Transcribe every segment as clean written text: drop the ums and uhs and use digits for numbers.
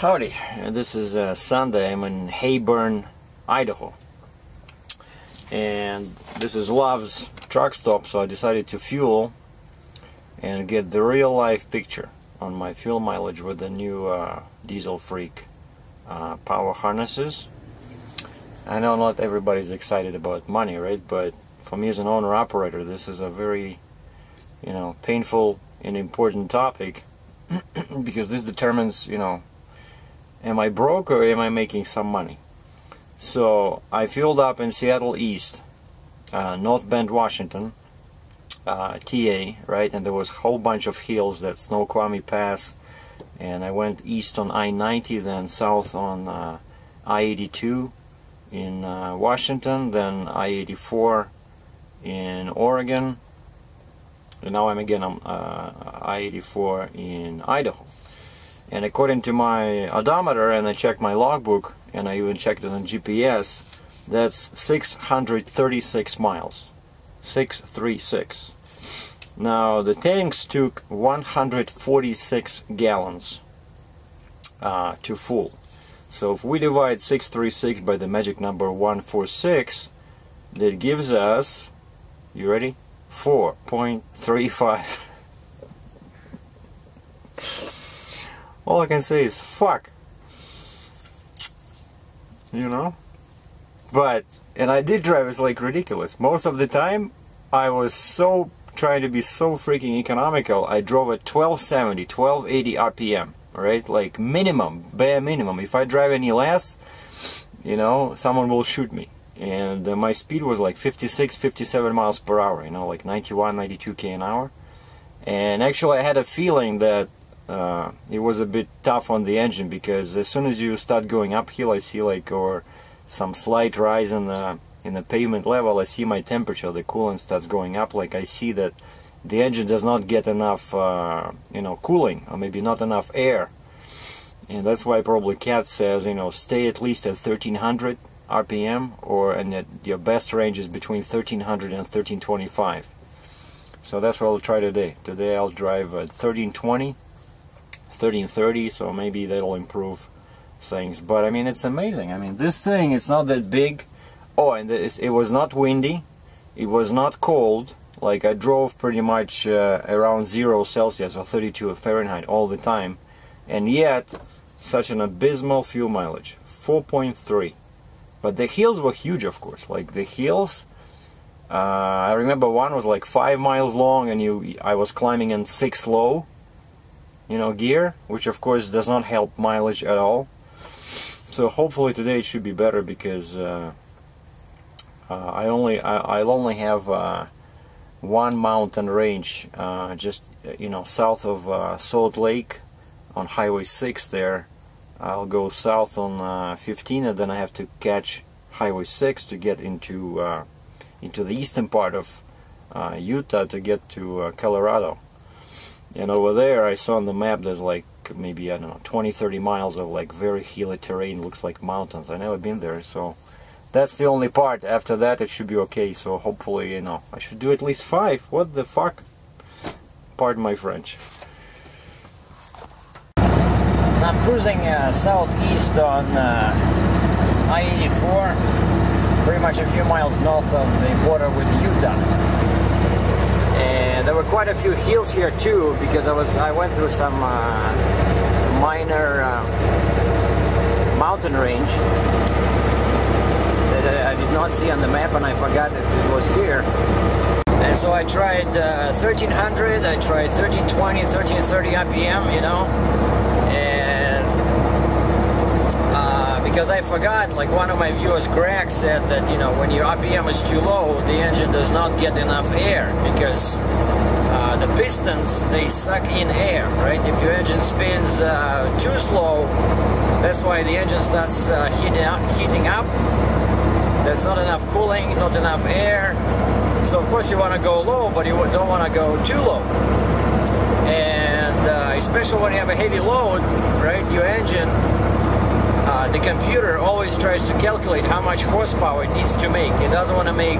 Howdy, this is Sunday. I'm in Hayburn, Idaho, and this is Love's truck stop, so I decided to fuel and get the real life picture on my fuel mileage with the new Diesel Freak power harnesses. I know not everybody's excited about money, right? But for me as an owner operator, this is a very, painful and important topic because this determines, am I broke or am I making some money? So I fueled up in Seattle East, North Bend, Washington, TA, right? And there was a whole bunch of hills, that Snoqualmie Pass, and I went east on I-90, then south on I-82 in Washington, then I-84 in Oregon, and now I'm again on I-84 in Idaho. And according to my odometer, and I checked my logbook, and I even checked it on GPS, that's 636 miles. 636. Now, the tanks took 146 gallons to full. So if we divide 636 by the magic number 146, that gives us, you ready? 4.35. All I can say is fuck, but, and I did drive it like ridiculous. Most of the time I was so trying to be so freaking economical, I drove at 1270, 1280 RPM, right? Like minimum, bare minimum. If I drive any less, someone will shoot me. And my speed was like 56, 57 miles per hour, like 91, 92 k an hour. And actually I had a feeling that it was a bit tough on the engine, because as soon as you start going uphill, I see or some slight rise in the pavement level, I see my temperature, the coolant starts going up. Like I see that the engine does not get enough cooling, or maybe not enough air, and that's why probably Cat says stay at least at 1300 RPM, and that your best range is between 1300 and 1325. So that's what I'll try today. Today I'll drive at 1320, 1330, so maybe that'll improve things. But I mean, it's amazing. I mean, this thing, it's not that big. Oh, and it was not windy, it was not cold. Like I drove pretty much around 0 Celsius or 32 Fahrenheit all the time, and yet such an abysmal fuel mileage, 4.3. But the hills were huge, of course. Like the hills, I remember one was like 5 miles long, and I was climbing in 6 low, gear, which of course does not help mileage at all. So hopefully today it should be better, because I'll only have one mountain range, just south of Salt Lake on Highway 6 there. I'll go south on 15, and then I have to catch Highway 6 to get into the eastern part of Utah to get to Colorado. And over there I saw on the map there's like maybe, I don't know, 20-30 miles of like very hilly terrain, looks like mountains. I've never been there, so that's the only part. After that it should be okay. So hopefully, I should do at least 5. What the fuck? Pardon my French. I'm cruising southeast on I-84, pretty much a few miles north of the border with Utah. And there were quite a few hills here too, because I went through some minor mountain range that I did not see on the map, and I forgot that it was here. And so I tried 1300, I tried 1320, 1330 RPM, and because I forgot, like one of my viewers, Greg, said that when your RPM is too low, the engine does not get enough air, because the pistons, they suck in air, right? If your engine spins too slow, that's why the engine starts heating up. There's not enough cooling, not enough air. So of course you want to go low, but you don't want to go too low. And especially when you have a heavy load, right? Your engine, the computer always tries to calculate how much horsepower it needs to make. It doesn't want to make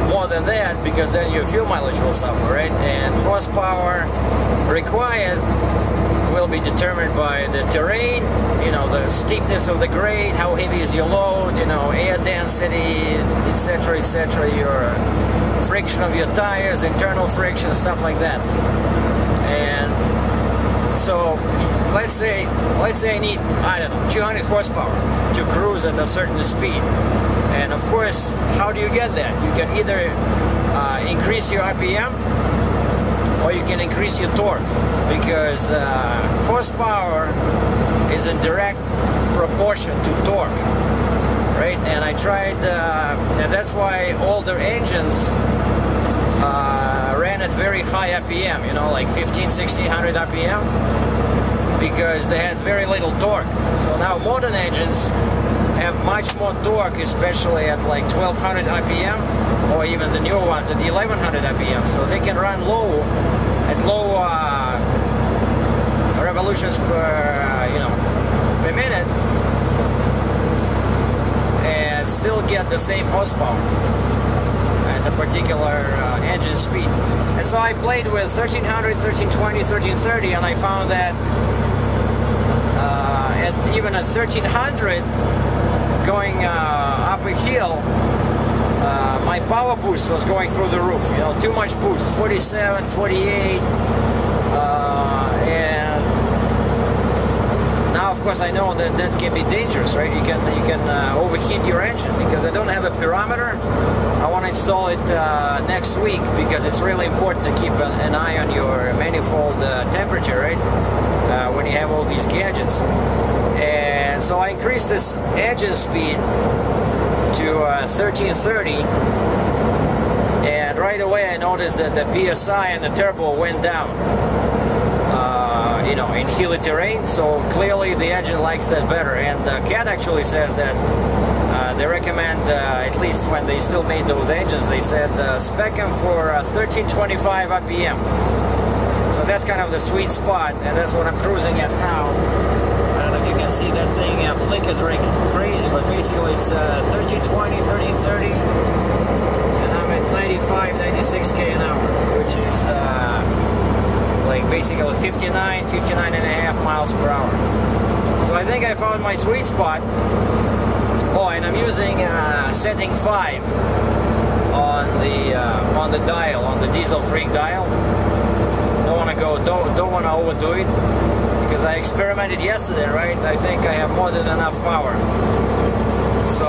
more than that, because then your fuel mileage will suffer, right? And horsepower required will be determined by the terrain, you know, the steepness of the grade, how heavy is your load, you know, air density, etc., your friction of your tires, internal friction, stuff like that. And so let's say I need, I don't know, 200 horsepower to cruise at a certain speed. And of course, how do you get that? You can either increase your RPM or you can increase your torque, because horsepower is in direct proportion to torque, right? And I tried, and that's why older engines ran at very high RPM, you know, like 1600 RPM, because they had very little torque. So now modern engines have much more torque, especially at like 1200 RPM, or even the newer ones at 1100 RPM. So they can run low, at low revolutions per, you know, per minute, and still get the same horsepower at a particular engine speed. And so I played with 1300, 1320, 1330, and I found that even at 1300, going up a hill, my power boost was going through the roof, you know, too much boost, 47, 48, and now of course I know that that can be dangerous, right? You can overheat your engine, because I don't have a pyrometer. I want to install it next week, because it's really important to keep an eye on your manifold temperature, right? When you have all these gadgets. And so I increased this engine speed to 1330, and right away I noticed that the PSI and the turbo went down, you know, in hilly terrain. So clearly the engine likes that better. And CAT actually says that they recommend, at least when they still made those engines, they said spec them for 1325 RPM. So that's kind of the sweet spot, and that's what I'm cruising at now. I don't know if you can see that thing flickers very crazy, but basically it's 1320, 1330, and I'm at 95, 96k an hour, which is like basically 59 and a half miles per hour. So I think I found my sweet spot. Oh, and I'm using setting 5 on the dial, on the diesel freak dial. Don't want to overdo it, because I experimented yesterday, right? I think I have more than enough power. So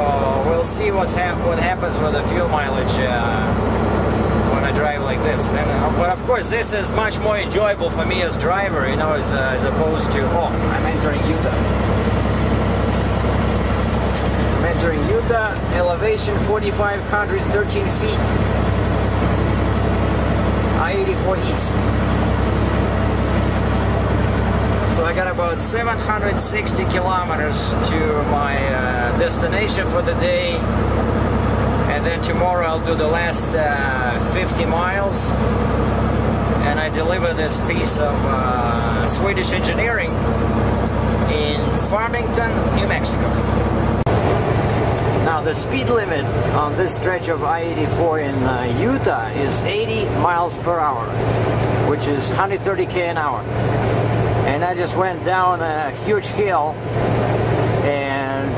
we'll see what happens with the fuel mileage when I drive like this. And, but of course, this is much more enjoyable for me as driver, you know, as opposed to, oh, I'm entering Utah. I'm entering Utah, elevation 4,513 feet. I-84 East. So I got about 760 kilometers to my destination for the day, and then tomorrow I'll do the last 50 miles, and I deliver this piece of Swedish engineering in Farmington, New Mexico. Now the speed limit on this stretch of I-84 in Utah is 80 miles per hour, which is 130k an hour. And I just went down a huge hill, and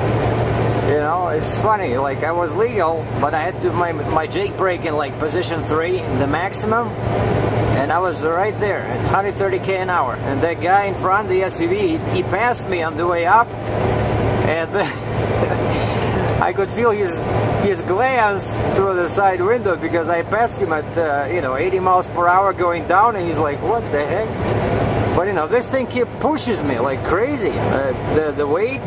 you know, it's funny, like I was legal, but I had to my Jake brake in like position 3, the maximum, and I was right there at 130k an hour. And that guy in front, the SUV, he passed me on the way up, and I could feel his glance through the side window, because I passed him at you know, 80 miles per hour going down, and he's like, what the heck? But you know, this thing pushes me like crazy, the weight,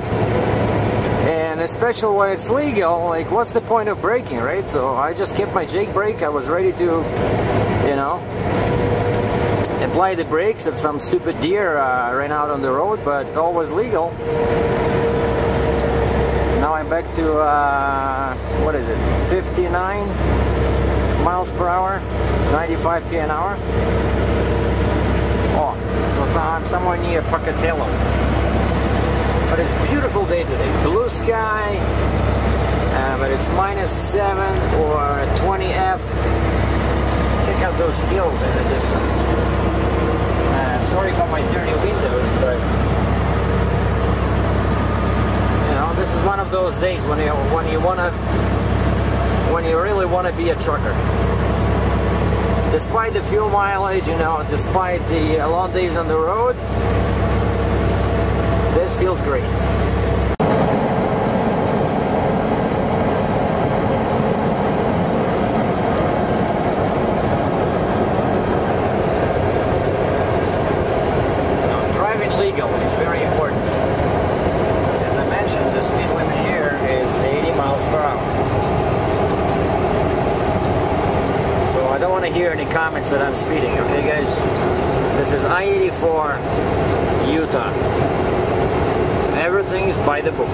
and especially when it's legal, like what's the point of braking, right? So I just kept my Jake brake. I was ready to, you know, apply the brakes if some stupid deer ran out on the road, but all was legal. Now I'm back to, what is it, 59 miles per hour, 95k an hour. Oh, so I'm somewhere near Pocatello. But it's a beautiful day today. Blue sky, but it's -7 or 20 F. Check out those hills in the distance. Sorry sorry for my dirty windows, but you know, this is one of those days when you really wanna be a trucker. Despite the fuel mileage, you know, despite the long days on the road, this feels great. Now, driving legal is very important. As I mentioned, the speed limit here is 80 miles per hour. I don't want to hear any comments that I'm speeding, okay guys? This is I-84, Utah. Everything's by the book.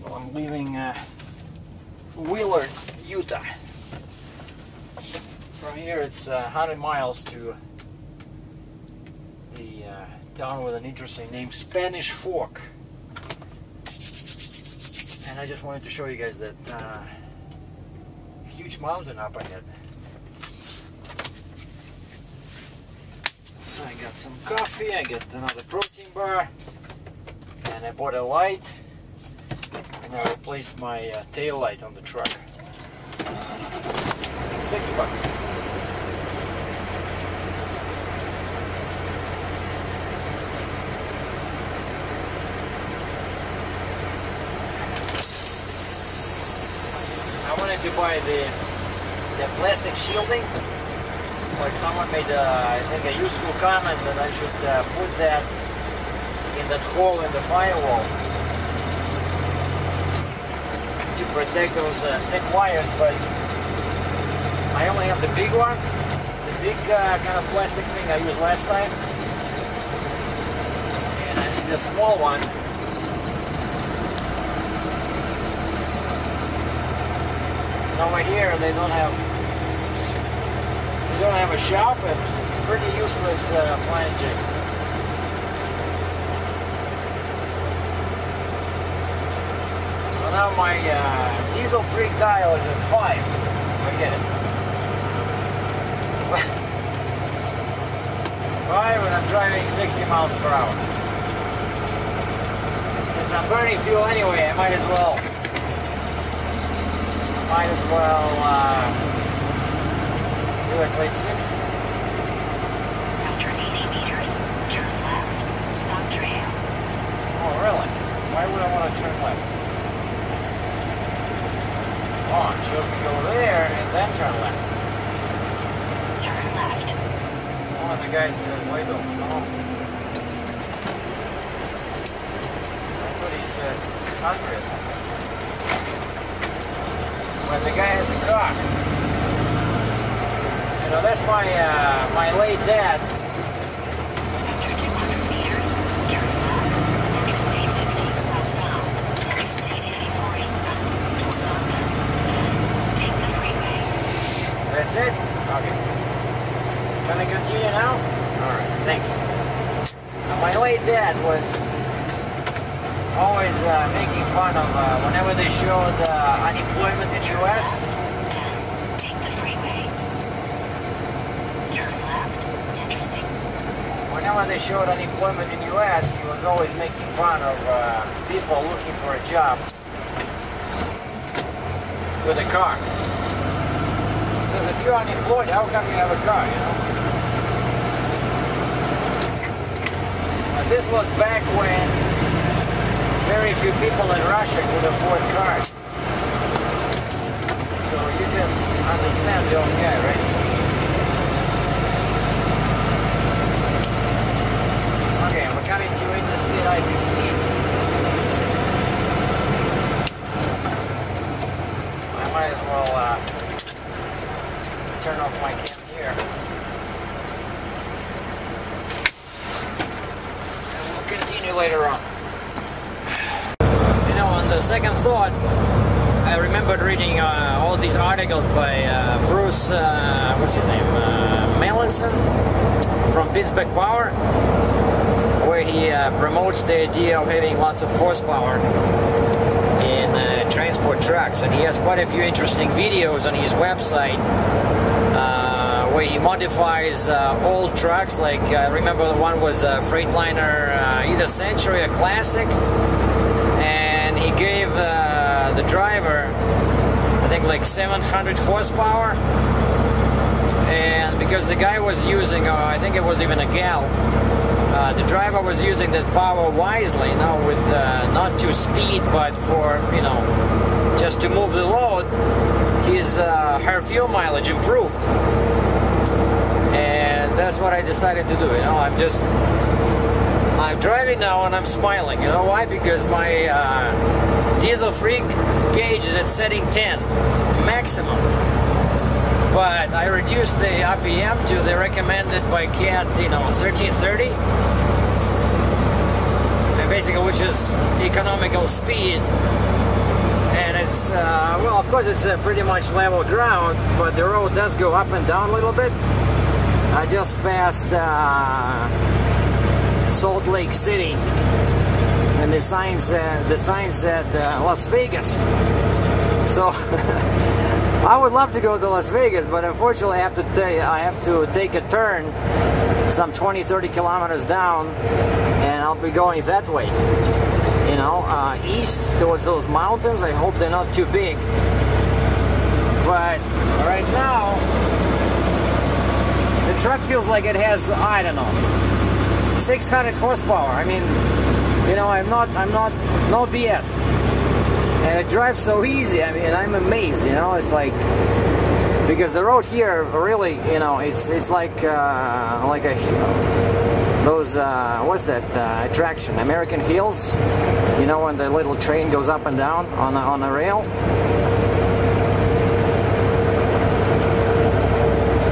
Well, I'm leaving Wheeler, Utah. From here it's 100 miles to the town with an interesting name, Spanish Fork. And I just wanted to show you guys that huge mountain up ahead. So I got some coffee, I got another protein bar, and I bought a light, and I replaced my tail light on the truck. $6. To buy the plastic shielding. Like someone made I think a useful comment that I should put that in that hole in the firewall to protect those thick wires, but I only have the big one, the big kind of plastic thing I used last time, and I need a small one. Over here they don't have a shop. It's pretty useless flanging. So now my diesel freak dial is at 5. Forget it. 5, and I'm driving 60 miles per hour. Since I'm burning fuel anyway, I might as well do at least 60. After 80 meters, turn left, stop trail. Oh, really? Why would I want to turn left? Oh, it shows me go there and then turn left. Turn left. Oh, and the guy says, wait, oh. I thought he said 600 or something. When the guy has a car. You know, that's my late dad. After 200 meters, turn left. Interstate 15 southbound. Interstate 84 eastbound towards Ogden. Then take the freeway. That's it? Okay. Can I continue now? Alright, thank you. So my late dad was always making fun of whenever they showed unemployment in the US. Then take the freeway. Turn left. Interstate. Whenever they showed unemployment in the US, he was always making fun of people looking for a job with a car. He says, if you're unemployed, how come you have a car, you know? But this was back when very few people in Russia could afford cars. So you can understand the old guy, right? Okay, we're coming to Interstate I-15. I might as well turn off my cam here. And we'll continue later on. On the second thought, I remembered reading all these articles by Bruce, what's his name, Melanson from Pittsburgh Power, where he promotes the idea of having lots of horsepower in transport trucks, and he has quite a few interesting videos on his website where he modifies old trucks. Like I remember the one was a Freightliner, either Century or Classic, and he gave the driver, I think, like 700 horsepower. And because the guy was using, I think it was even a gal, the driver was using that power wisely, with not to speed, but for, just to move the load, her fuel mileage improved. And that's what I decided to do. I'm driving now and I'm smiling. You know why? Because my diesel freak gauge is at setting 10 maximum. But I reduced the RPM to the recommended by CAT, 1330. And basically, which is economical speed. And it's, well, of course, it's pretty much level ground, but the road does go up and down a little bit. I just passed Salt Lake City, and the sign said Las Vegas. So I would love to go to Las Vegas, but unfortunately I have to take a turn some 20-30 kilometers down, and I'll be going that way, east towards those mountains. I hope they're not too big, but right now the truck feels like it has, I don't know, 600 horsepower. I mean, I'm not, no BS. And it drives so easy. I mean, I'm amazed, it's like, because the road here really, it's like those, what's that attraction, American Hills, when the little train goes up and down on a rail.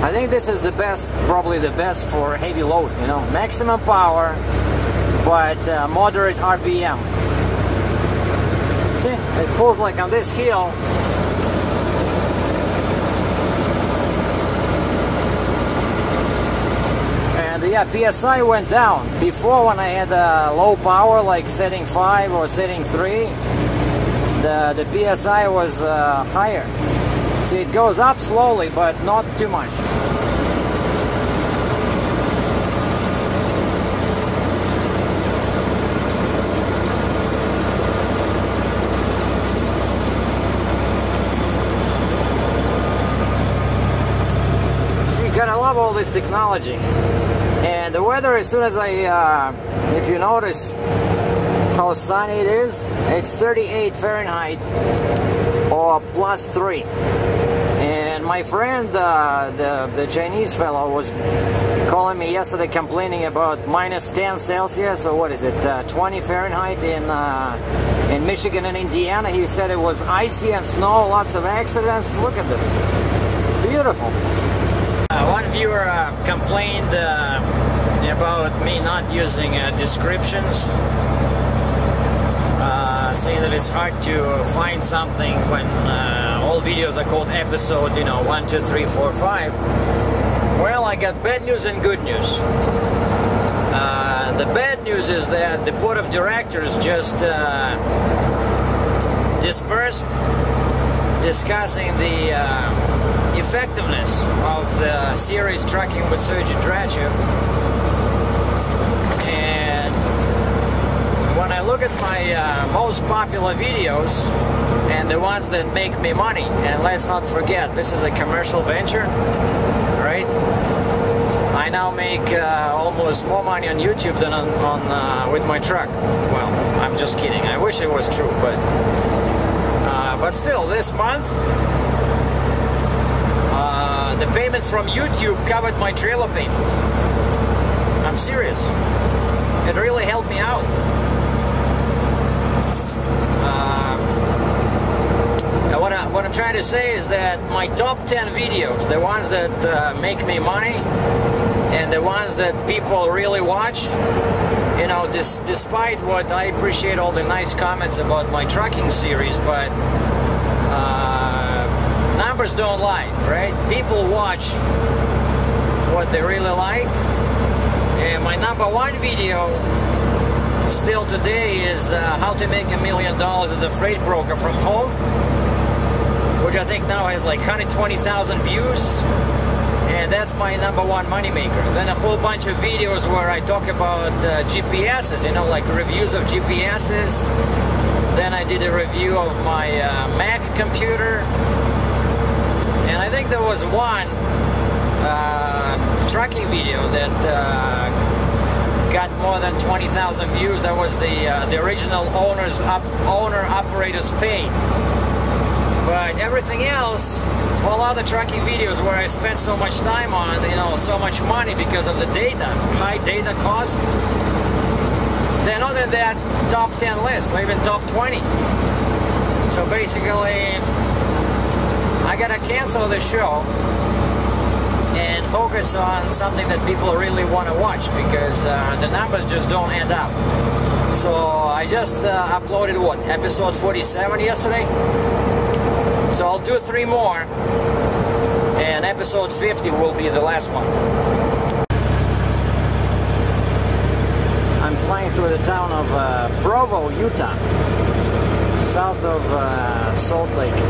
I think this is the best, probably the best for heavy load, maximum power, but moderate RPM. See, it pulls like on this hill. And yeah, PSI went down. Before, when I had low power, like setting 5 or setting 3, the PSI was higher. See, it goes up slowly, but not too much. I love all this technology, and the weather, as soon as if you notice how sunny it is, it's 38 Fahrenheit or +3. And my friend, the Chinese fellow, was calling me yesterday complaining about -10 Celsius, or what is it, 20 Fahrenheit in Michigan and Indiana. He said it was icy and snow, lots of accidents. Look at this, beautiful. One viewer complained about me not using descriptions, saying that it's hard to find something when all videos are called episode, 1, 2, 3, 4, 5. Well, I got bad news and good news. The bad news is that the board of directors just dispersed discussing the effectiveness of the series Trucking with Sergie Dratchev. And when I look at my most popular videos and the ones that make me money, and let's not forget, this is a commercial venture, right? I now make almost more money on YouTube than on with my truck. Well, I'm just kidding. I wish it was true, but still, this month the payment from YouTube covered my trailer payment. I'm serious. It really helped me out. What I'm trying to say is that my top 10 videos, the ones that make me money and the ones that people really watch, despite what I appreciate all the nice comments about my trucking series, but numbers don't lie, right? People watch what they really like. And my #1 video still today is how to make $1 million as a freight broker from home. which I think now has like 120,000 views. And that's my #1 moneymaker. Then a whole bunch of videos where I talk about GPSs, you know, like reviews of GPSs. Then I did a review of my Mac computer. And I think there was one trucking video that got more than 20,000 views. That was the original owner-operators pay. But everything else, all other trucking videos where I spent so much time on, you know, so much money because of the data, high data cost, they're not in that top 10 list, or even top 20. So basically, I gotta cancel the show and focus on something that people really want to watch, because the numbers just don't add up. So I just uploaded, what, episode 47 yesterday? So I'll do 3 more, and episode 50 will be the last one. I'm flying through the town of Provo, Utah, south of Salt Lake.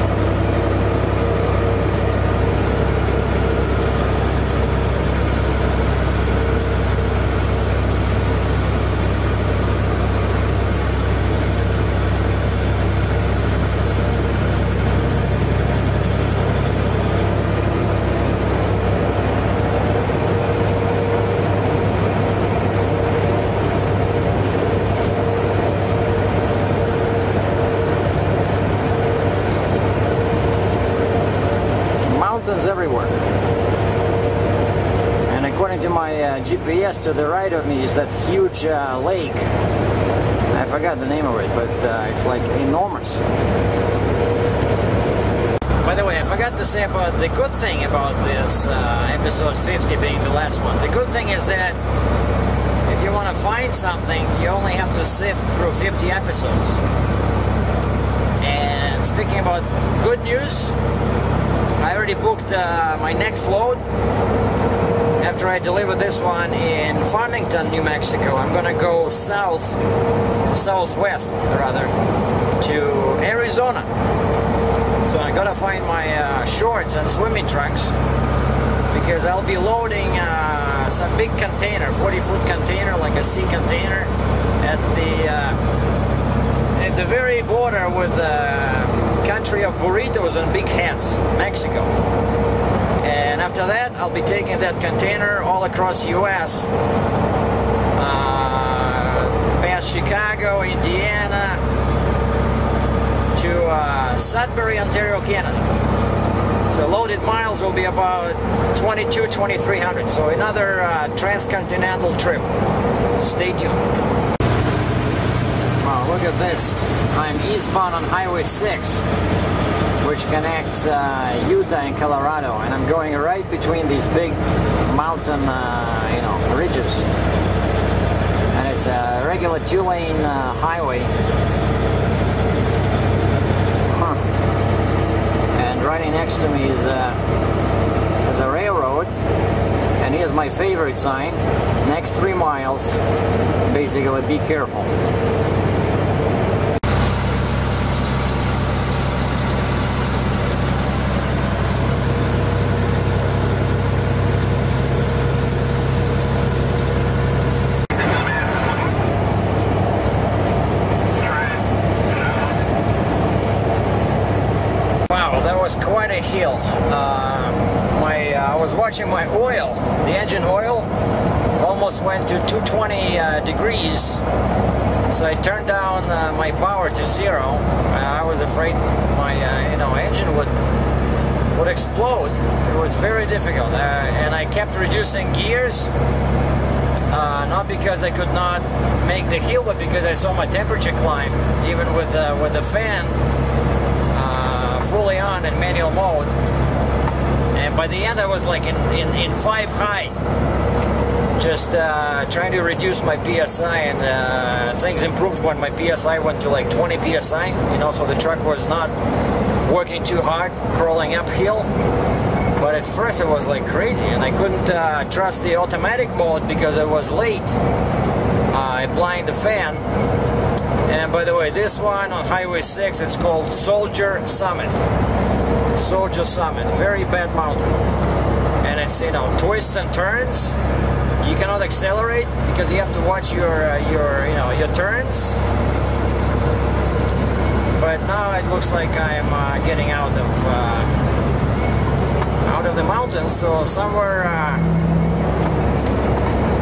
Everywhere. And according to my GPS, to the right of me is that huge lake. I forgot the name of it, but it's like enormous. By the way, I forgot to say about the good thing about this episode 50 being the last one. The good thing is that if you want to find something, you only have to sift through 50 episodes. And speaking about good news, I already booked my next load. After I deliver this one in Farmington, New Mexico, I'm gonna go southwest rather, to Arizona. So I gotta find my shorts and swimming trunks, because I'll be loading some big container, 40-foot container, like a sea container, at the very border with country of burritos and big hats, Mexico. And after that, I'll be taking that container all across U.S. Past Chicago, Indiana, to Sudbury, Ontario, Canada. So loaded miles will be about 2,300. So another transcontinental trip. Stay tuned. Wow, look at this. I'm eastbound on Highway 6, which connects Utah and Colorado, and I'm going right between these big mountain, you know, ridges. And it's a regular 2-lane highway. Huh. And right next to me is a railroad, and here's my favorite sign: next 3 miles, basically, be careful. Quite a hill. I was watching my oil, the engine oil, almost went to 220 degrees. So I turned down my power to 0. I was afraid my engine would explode. It was very difficult, and I kept reducing gears. Not because I could not make the hill, but because I saw my temperature climb, even with the fan fully on in manual mode. And by the end I was like in 5 high, just trying to reduce my PSI, and things improved when my PSI went to like 20 PSI, you know, so the truck was not working too hard, crawling uphill. But at first it was like crazy, and I couldn't trust the automatic mode because I was late applying the fan. And by the way, this one on Highway 6, it's called Soldier Summit. Sergie Summit, very bad mountain, and it's, you know, twists and turns. You cannot accelerate because you have to watch your turns. But now it looks like I'm getting out of the mountains, so somewhere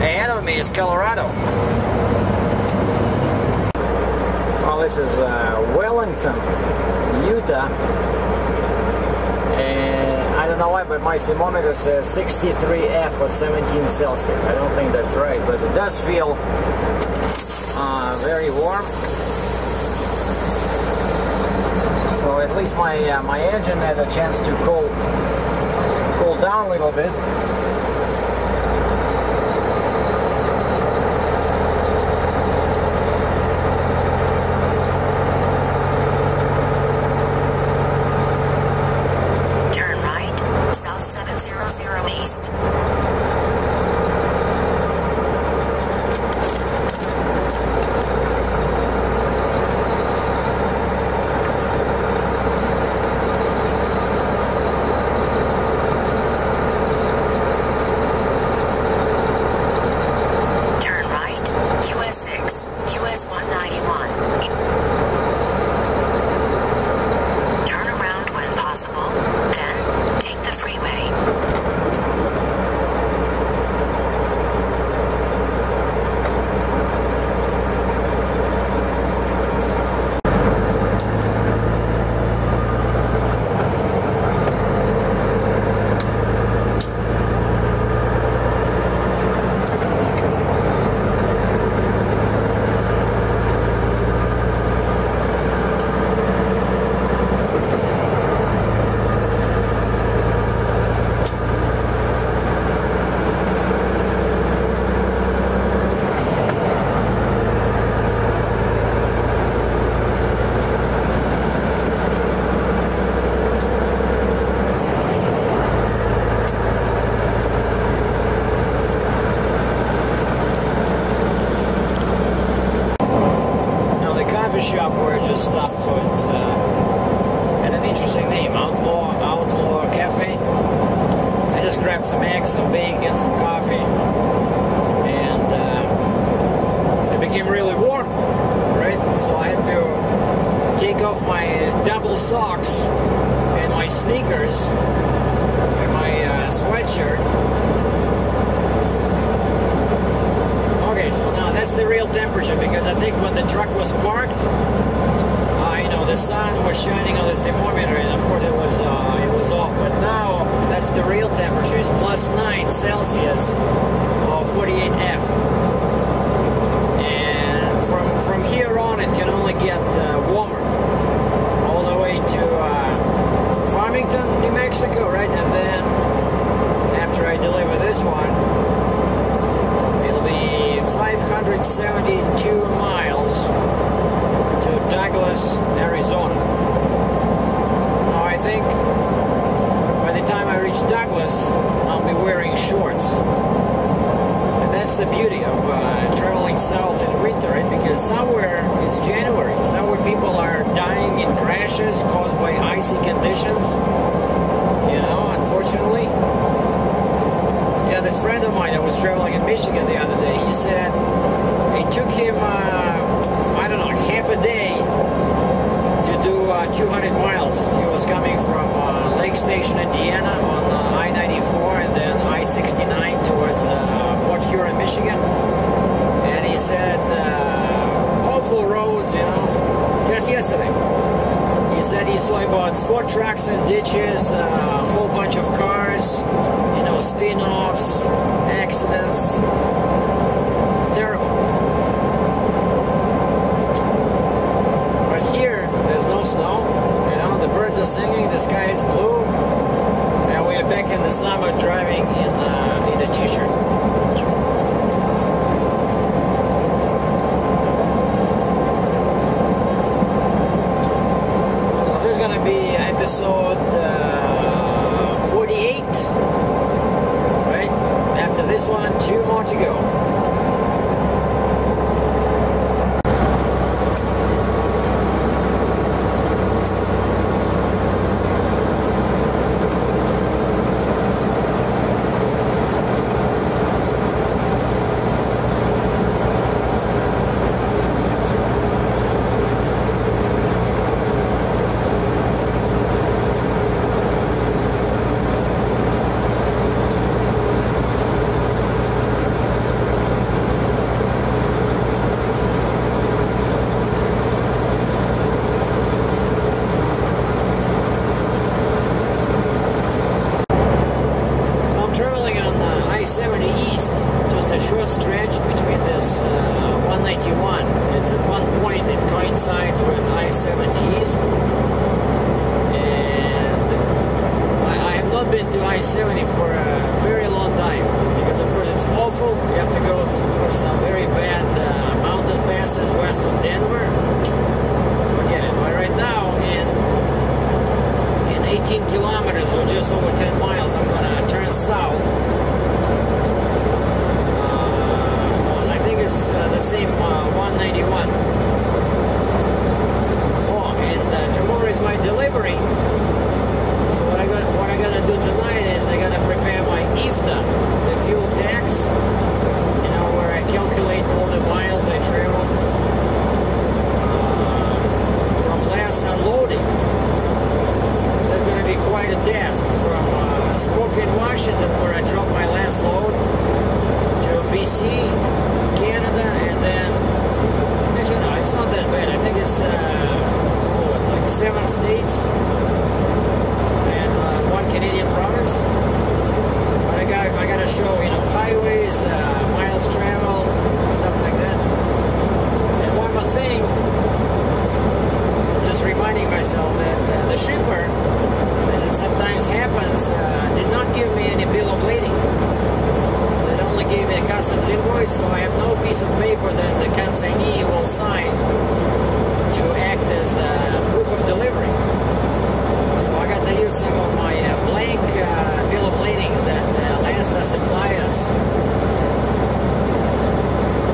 ahead of me is Colorado. Well, this is Wellington, Utah, and I don't know why, but my thermometer says 63F or 17 Celsius. I don't think that's right, but it does feel very warm. So at least my engine had a chance to cool down a little bit. Turn right, south 700 east. Shop where I just stopped, so it's had an interesting name, Outlaw Cafe. I just grabbed some eggs, some bacon, some coffee, and it became really warm, right? So I had to take off my double socks and my sneakers and my sweatshirt. Okay, so now that's the real temperature, because I think when the truck was parked, you know, the sun was shining on the thermometer, and of course it was off. But now that's the real temperature. It's +9 Celsius or 48F, and from here on it can only get warmer, all the way to Farmington, New Mexico, right? And then after I deliver this one, 572 miles to Douglas, Arizona. Now I think by the time I reach Douglas, I'll be wearing shorts. And that's the beauty of traveling south in winter, right? Because somewhere it's January, somewhere people are dying in crashes caused by icy conditions. You know, unfortunately. Yeah, this friend of mine that was traveling in Michigan the other day, he said it took him, I don't know, half a day to do 200 miles. He was coming from Lake Station, Indiana on I-94 and then I-69 towards Port Huron, Michigan. And he said, awful roads, you know, just yesterday. He said he saw about 4 trucks and ditches, a whole bunch of cars, you know, spin-offs, accidents. Terrible. But here, there's no snow, you know, the birds are singing, the sky is blue, and we are back in the summer driving in a t-shirt. Episode 48, right? After this one, 2 more to go. states and one Canadian province. But I got to show, you know, highways, miles traveled, stuff like that. And one more thing, just reminding myself that the shipper, as it sometimes happens, did not give me any bill of lading. They only gave me a customs invoice, so I have no piece of paper that the consignee will sign to act as proof of delivery. So I got to use some of my blank bill of ladings that Lasta supplied us.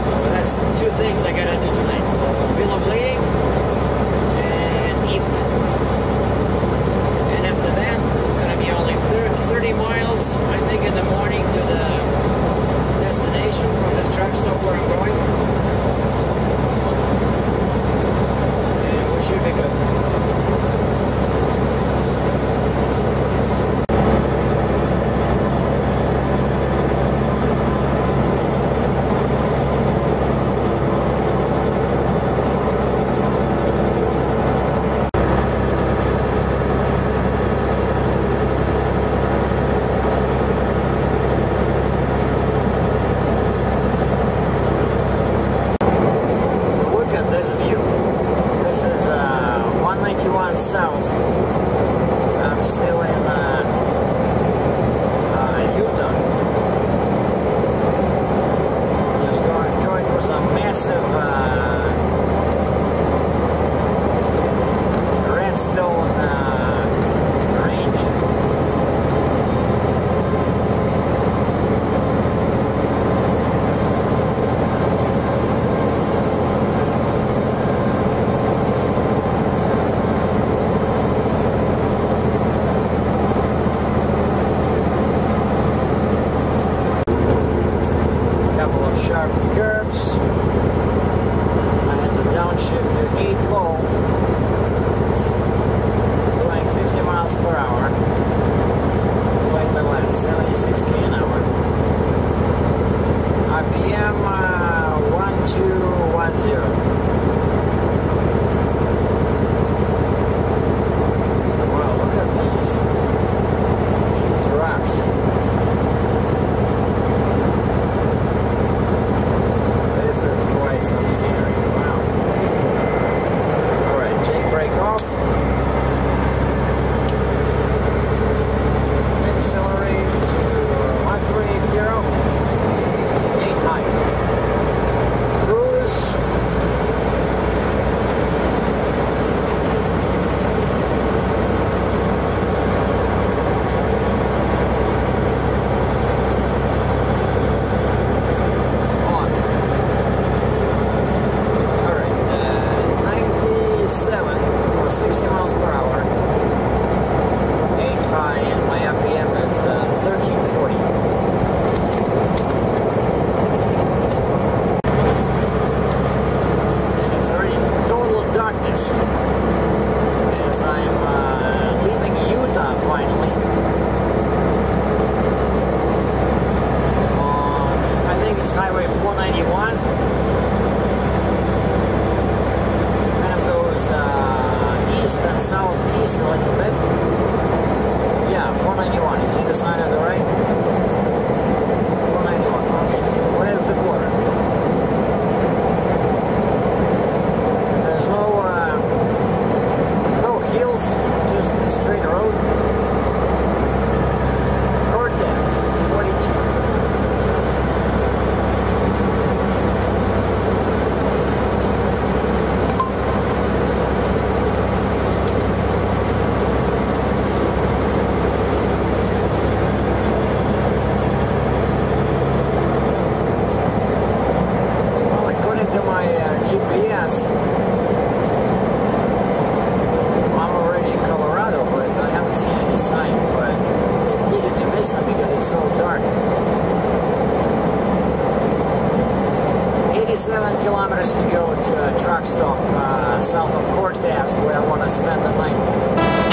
So that's two things I got to do tonight. So bill of lading and evening. And after that, it's going to be only 30 miles, I think, in the morning to the destination from this truck stop where I'm going. And we should be good. South. I'm still in Utah. Just going through some massive redstone range. Sharp curves. I had to downshift to 8 low, doing 50 miles per hour, slightly less, 76 k an hour. RPM 1210. Wow, look at these huge rocks. Some scenery. Wow. Alright, Jake, brake off. Accelerate to 1380. 8 high. Cruise. kilometers to go to a truck stop south of Cortez, where I want to spend the night.